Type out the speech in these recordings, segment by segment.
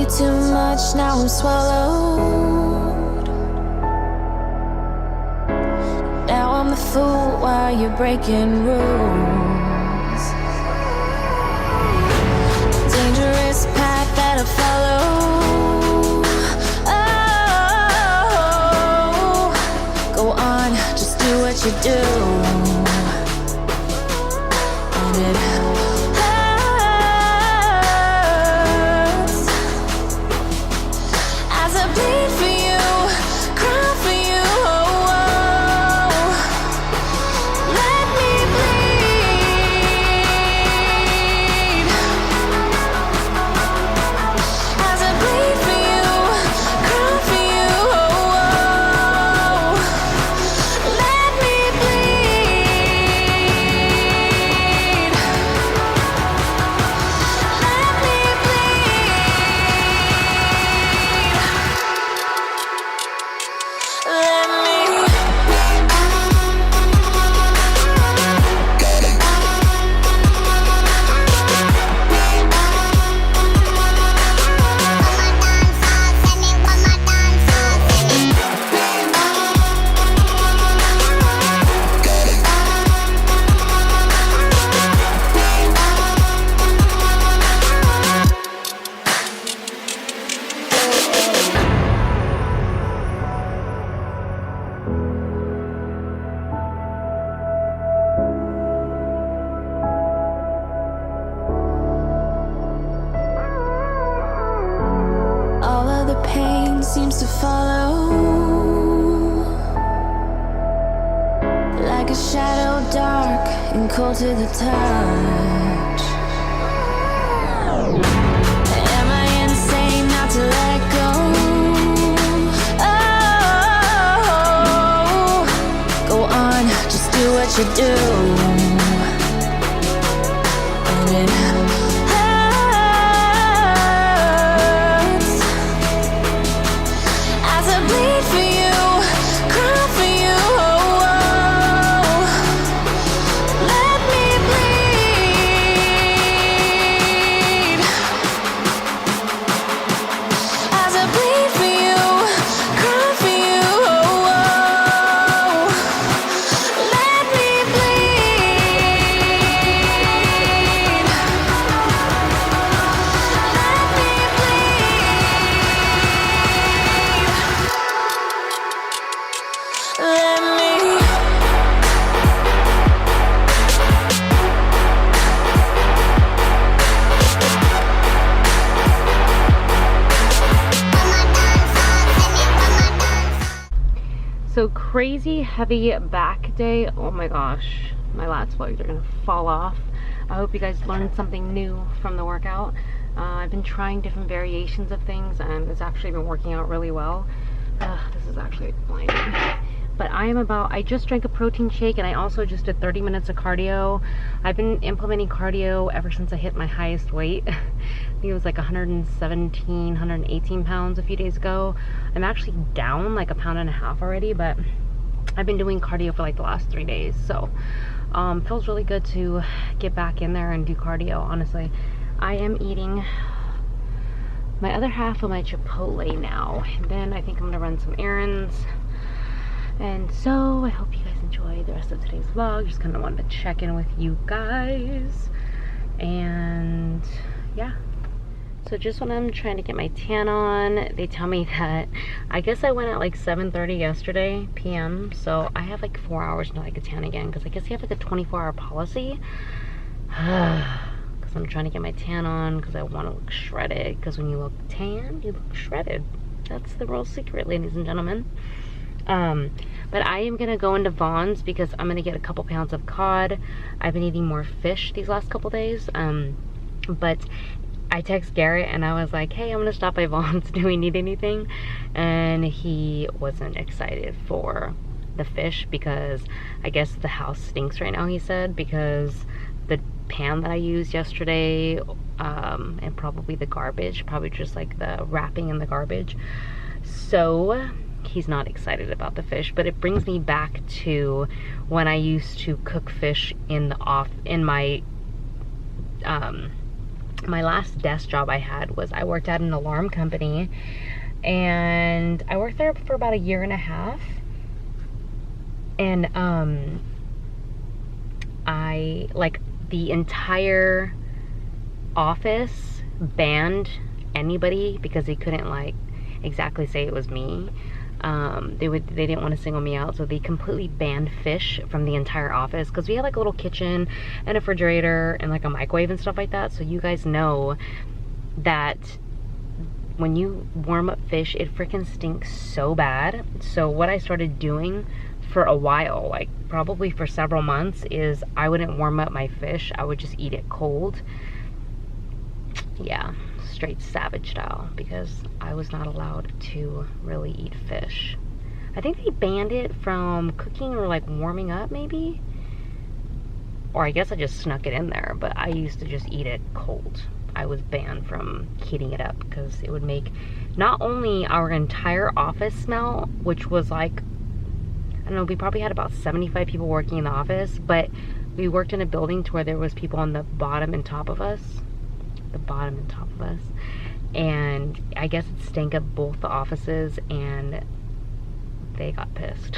too much, now I'm swallowed. Now I'm the fool while you're breaking rules. Dangerous path that I follow. Oh, go on, just do what you do. And it hurts as I bleed for you, cry for you. Oh, oh. Let me bleed as I bleed for you, cry for you. Oh, oh. Let me bleed. Let me bleed. Let me. All of the pain seems to follow, like a shadow dark and cold to the touch. Am I insane not to let go? Oh, go on, just do what you do. And it hurts as I bleed for you, cry for you. Oh, oh. Let me bleed as I bleed for you, cry for you. Oh, oh. Let me bleed. Let me bleed. Let me. So crazy heavy back day. Oh my gosh, my lats legs are gonna fall off. I hope you guys learned something new from the workout. I've been trying different variations of things and it's actually been working out really well. This is actually blinding. But I just drank a protein shake and I also just did 30 minutes of cardio. I've been implementing cardio ever since I hit my highest weight. I think it was like 117, 118 pounds a few days ago. I'm actually down like 1.5 pounds already, but I've been doing cardio for like the last 3 days. So feels really good to get back in there and do cardio, honestly. I am eating my other half of my Chipotle now. And then I think I'm gonna run some errands. And so I hope you guys enjoy the rest of today's vlog. Just kind of wanted to check in with you guys. And yeah. So just when I'm trying to get my tan on, they tell me that, I guess I went at like 7:30 yesterday p.m. So I have like 4 hours until I get tan again. Because I guess you have like a 24-hour policy. Because I'm trying to get my tan on because I want to look shredded. Because when you look tan, you look shredded. That's the real secret, ladies and gentlemen. But I am gonna go into Vaughn's because I'm gonna get a couple pounds of cod. I've been eating more fish these last couple days. But I text Garrett and I was like, hey, I'm gonna stop by Vaughn's. Do we need anything? And he wasn't excited for the fish because I guess the house stinks right now, he said, because the pan that I used yesterday, and probably the garbage, probably just like the wrapping in the garbage. So he's not excited about the fish, but it brings me back to when I used to cook fish in my my last desk job I had was I worked at an alarm company, and I worked there for about 1.5 years. And I, like, the entire office banned anybody because they couldn't, like, exactly say it was me. They didn't want to single me out, so they completely banned fish from the entire office, because we had like a little kitchen and a refrigerator and like a microwave and stuff like that. So you guys know that when you warm up fish, it freaking stinks so bad. So what I started doing for a while, like probably for several months, is I wouldn't warm up my fish. I would just eat it cold. Yeah, straight savage style, because I was not allowed to really eat fish. I think they banned it from cooking or like warming up maybe. Or I guess I just snuck it in there, but I used to just eat it cold. I was banned from heating it up because it would make not only our entire office smell, which was like, I don't know, we probably had about 75 people working in the office, but we worked in a building to where there was people on the bottom and top of us. And I guess it stank up both the offices, and they got pissed.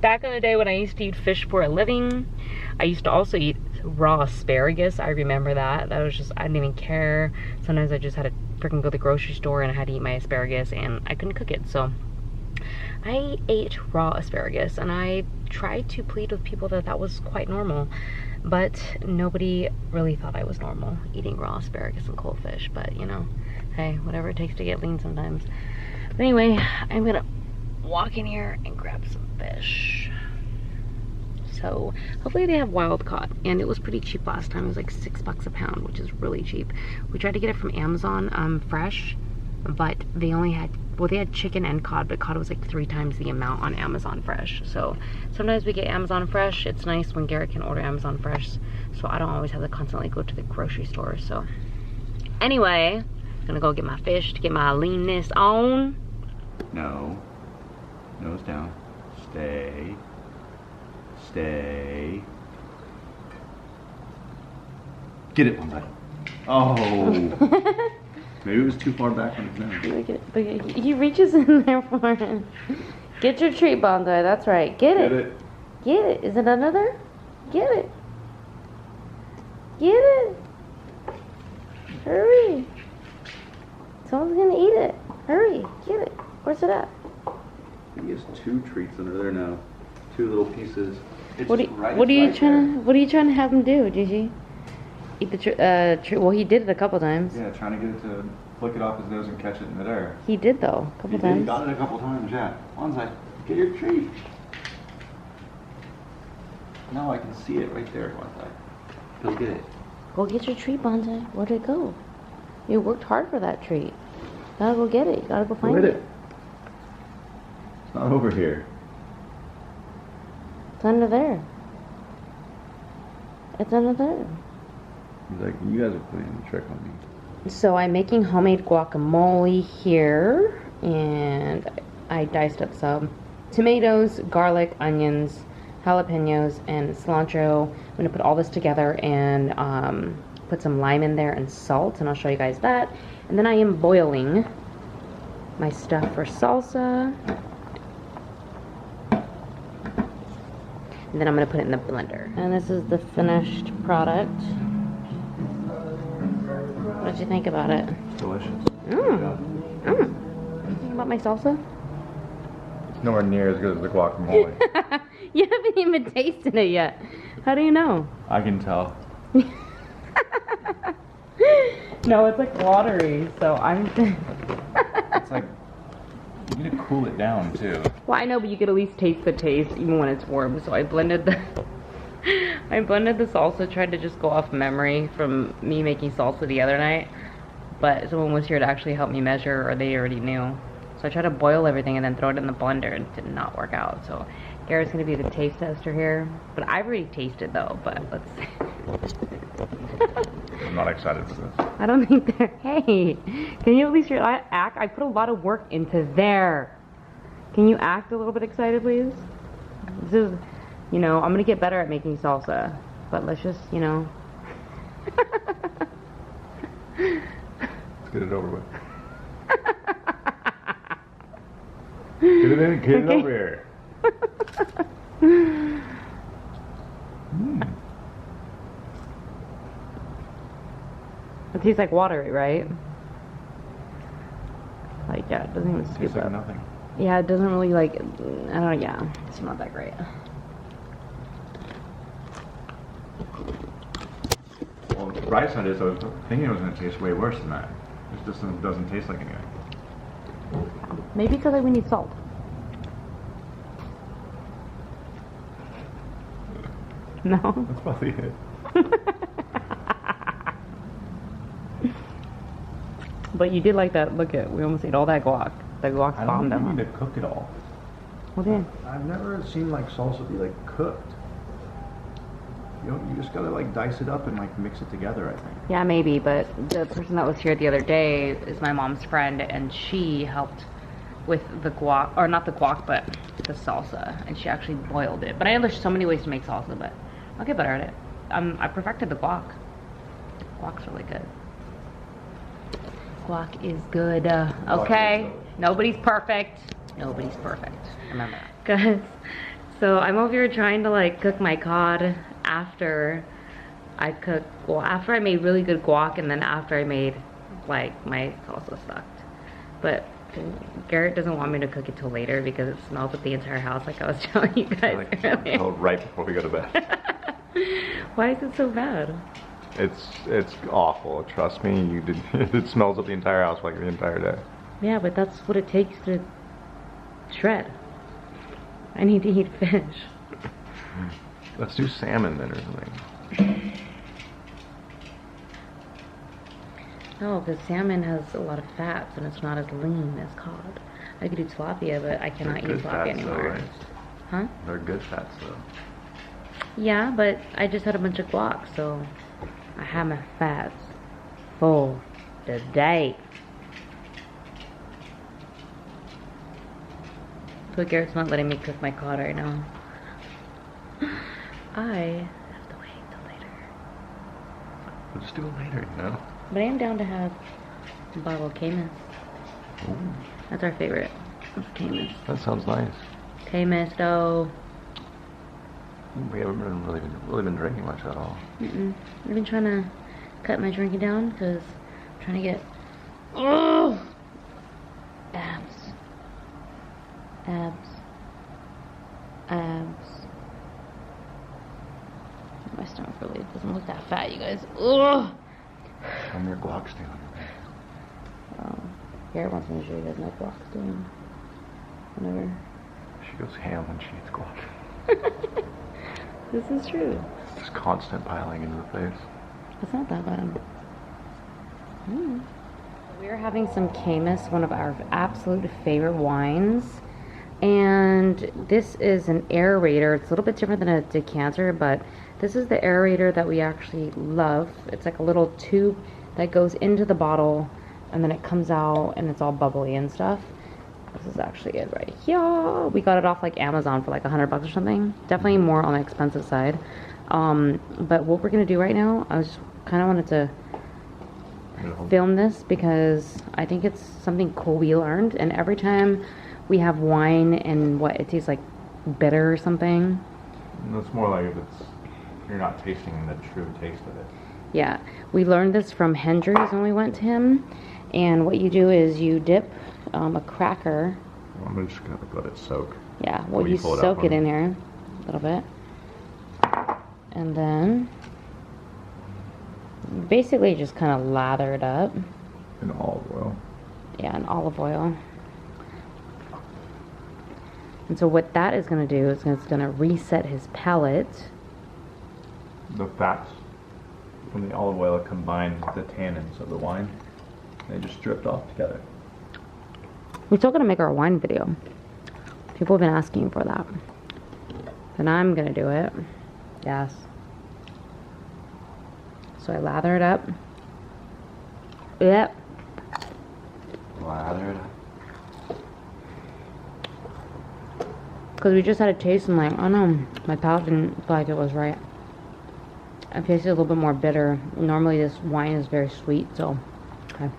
Back in the day when I used to eat fish for a living, I used to also eat raw asparagus. I remember that. That was just, I didn't even care. Sometimes I just had to freaking go to the grocery store and I had to eat my asparagus, and I couldn't cook it. So I ate raw asparagus, and I tried to plead with people that that was quite normal, but nobody really thought I was normal eating raw asparagus and cold fish. But you know, hey, whatever it takes to get lean sometimes. But anyway, I'm gonna walk in here and grab some fish. So hopefully they have wild caught, and it was pretty cheap last time. It was like $6 a pound, which is really cheap. We tried to get it from Amazon fresh, but they only had, well, they had chicken and cod, but cod was like 3 times the amount on Amazon fresh. So sometimes we get Amazon fresh. It's nice when Garrett can order Amazon fresh, so I don't always have to constantly go to the grocery store. So anyway, I'm gonna go get my fish to get my leanness on. No. Nose down. Stay. Stay. Get it, Bonsai. Oh. Maybe it was too far back on his nose. Look at it. He reaches in there for it. Get your treat, Bonsai. That's right. Get it. Get it. Get it. Is it another? Get it. Get it. Hurry. Someone's gonna eat it. Hurry. Get it. Where's it at? He has 2 treats under there now. 2 little pieces. It's What are you trying to have him do, Gigi? Eat the treat? Well, he did it a couple times. Yeah, trying to get it to flick it off his nose and catch it in midair. He did though, a couple times. He got it a couple times, yeah. Bonsai, get your treat. Now I can see it right there, Bonsai. Go get it. Go get your treat, Bonsai. Where'd it go? You worked hard for that treat. Gotta go get it. You gotta go find it. It's not over here. It's under there. It's under there. He's like, you guys are playing the trick on me. So I'm making homemade guacamole here, and I diced up some tomatoes, garlic, onions, jalapenos, and cilantro. I'm gonna put all this together and put some lime in there and salt, and I'll show you guys that. And then I am boiling my stuff for salsa. And then I'm gonna put it in the blender. And this is the finished product. What did you think about it? Delicious. You think about my salsa? It's nowhere near as good as the guacamole. You haven't even tasted it yet. How do you know? I can tell. No, it's like watery, so I'm... It's like, you need to cool it down too. Well, I know, but you could at least taste the taste even when it's warm. So I blended the salsa, tried to just go off memory from me making salsa the other night. But someone was here to actually help me measure, or they already knew. So I tried to boil everything and then throw it in the blender, and it did not work out. So Garrett's gonna be the taste tester here. But I've already tasted though, but let's see. I'm not excited for this. I don't think they're, hey, can you at least act? I put a lot of work into there. Can you act a little bit excited, please? This is, you know, I'm gonna get better at making salsa, but let's just, you know, Let's get it over with. Get it in, get it over here. It tastes like watery, right? Like, yeah, it doesn't even scoop Tastes like up. nothing. Yeah, it doesn't really like, I don't know, yeah, it's not that great. Well, the bright side is I was thinking it was going to taste way worse than that. It just doesn't taste like anything. Maybe because we need salt. No? That's probably it. But you did like that. Look at, we almost ate all that guac. The guac's I bombed don't them. need to cook it all. Well then. I've never seen like salsa be like cooked. You just gotta like dice it up and like mix it together, I think. Yeah, maybe, but the person that was here the other day is my mom's friend, and she helped with the guac, or not the guac, but the salsa, and she actually boiled it. But I know there's so many ways to make salsa, but I'll get better at it. I perfected the guac. Guac's really good. Guac is good. Okay, nobody's perfect. Nobody's perfect. Remember that. Guys, so I'm over here trying to like cook my cod after I cooked, well, after I made really good guac, and then after I made like my salsa stuffed. But Garrett doesn't want me to cook it till later because it smells up the entire house, like I was telling you guys earlier. Oh, right before we go to bed. Why is it so bad? It's awful. Trust me. It smells up the entire house like the entire day. Yeah, but that's what it takes to shred. I need to eat fish. Let's do salmon then or something. No, because salmon has a lot of fats and it's not as lean as cod. I could do tilapia, but I cannot eat tilapia anymore. Though, right? Huh? They're good fats though. Yeah, but I just had a bunch of guac, so I have my fats for the day. But Garrett's not letting me cook my cod right now. I have to wait till later. We'll just do it later, you know? But I am down to have a bottle of Camus. Ooh, That's our favorite. Camus. that sounds nice. Camus, though. We haven't really been drinking much at all. I've been trying to cut my drinking down because I'm trying to get abs. My stomach really doesn't look that fat, you guys. Ugh. Show me your guac stain on your face. Garrett wants me to show you guys my guac doing whatever. She goes ham when she eats guac. This is true. Just constant piling into the face. It's not that bad. We're having some Camus, one of our absolute favorite wines. And this is an aerator. It's a little bit different than a decanter, but this is the aerator that we actually love. It's like a little tube that goes into the bottle and then it comes out and it's all bubbly and stuff. This is actually it right here. We got it off like Amazon for like $100 or something. Definitely more on the expensive side. But what we're gonna do right now, I was kind of wanted to film this because I think it's something cool we learned. And every time we have wine and what it tastes like bitter or something. It's more like if you're not tasting the true taste of it. Yeah, we learned this from Hendry's when we went to him. And what you do is you dip a cracker. I'm just gonna let it soak. Yeah, well, you soak it in here a little bit. And then basically just kind of lather it up. In olive oil. Yeah, in olive oil. And so what that is going to do is it's going to reset his palate. The fats from the olive oil combined with the tannins of the wine, they just dripped off together. We're still going to make our wine video. People have been asking for that. And I'm going to do it. Yes. So I lather it up. Yep. Lather it up. Because we just had a taste and like, oh no, my palate didn't feel like it was right. I tasted a little bit more bitter. Normally this wine is very sweet, so okay.